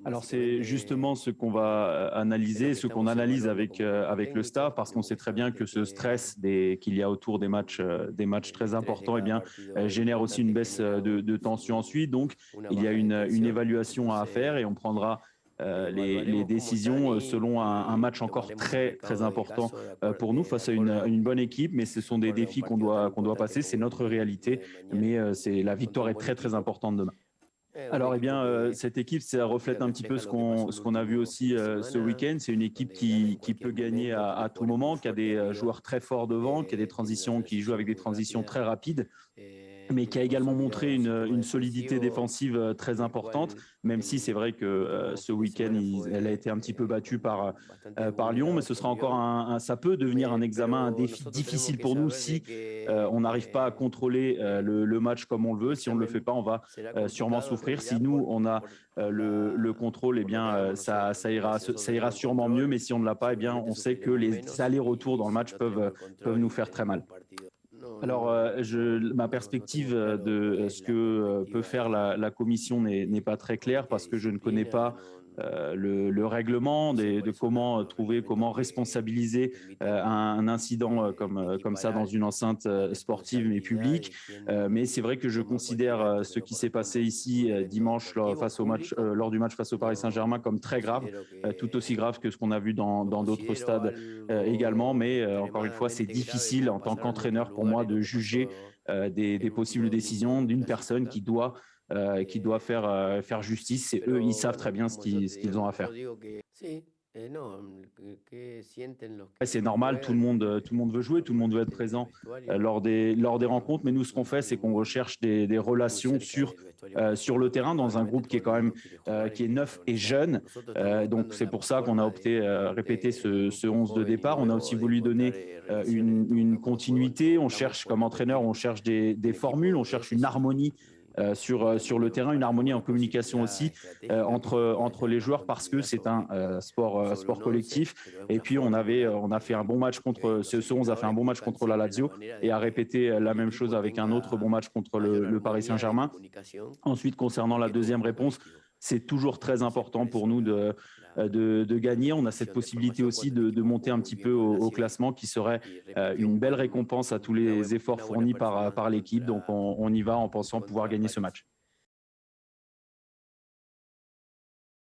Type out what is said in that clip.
Alors c'est justement ce qu'on va analyser, ce qu'on analyse avec le staff, parce qu'on sait très bien que ce stress qu'il y a autour des matchs très importants, eh bien, génère aussi une baisse de tension ensuite. Donc il y a une évaluation à faire et on prendra les décisions selon un match encore très très important pour nous face à une bonne équipe. Mais ce sont des défis qu'on doit passer, c'est notre réalité. Mais la victoire est très très importante demain. Alors, eh bien, cette équipe, ça reflète un petit peu ce qu'on a vu aussi ce week-end. C'est une équipe qui peut gagner à tout moment, qui a des joueurs très forts devant, qui joue avec des transitions très rapides, mais qui a également montré une solidité défensive très importante, même si c'est vrai que ce week-end, elle a été un petit peu battue par Lyon, mais ce sera encore ça peut devenir un examen, un défi difficile pour nous si on n'arrive pas à contrôler le match comme on le veut. Si on ne le fait pas, on va sûrement souffrir. Si nous, on a le contrôle, eh bien, ça ira sûrement mieux, mais si on ne l'a pas, eh bien, on sait que les allers-retours dans le match peuvent nous faire très mal. Alors, ma perspective de ce que peut faire la commission n'est pas très claire parce que je ne connais pas le règlement de comment trouver, comment responsabiliser un incident comme ça dans une enceinte sportive mais publique. Mais c'est vrai que je considère ce qui s'est passé ici dimanche lors du match face au Paris Saint-Germain comme très grave, tout aussi grave que ce qu'on a vu dans d'autres stades également. Mais encore une fois, c'est difficile en tant qu'entraîneur pour moi de juger des possibles décisions d'une personne qui doit faire justice. Et eux, ils savent très bien ce qu'ils ont à faire. Ouais, c'est normal, tout le monde veut jouer, tout le monde veut être présent lors des rencontres, mais nous, ce qu'on fait, c'est qu'on recherche des relations sur le terrain dans un groupe qui est quand même qui est neuf et jeune. Donc, c'est pour ça qu'on a opté répéter ce 11 de départ. On a aussi voulu donner une continuité. On cherche, comme entraîneur, on cherche des formules, on cherche une harmonie sur le terrain, une harmonie en communication aussi entre les joueurs parce que c'est un sport collectif. Et puis, on a fait un bon match ce 11 a fait un bon match contre la Lazio et a répété la même chose avec un autre bon match contre le Paris Saint-Germain. Ensuite, concernant la deuxième réponse, c'est toujours très important pour nous de gagner. On a cette possibilité aussi de monter un petit peu au classement qui serait une belle récompense à tous les efforts fournis par l'équipe. Donc, on y va en pensant pouvoir gagner ce match.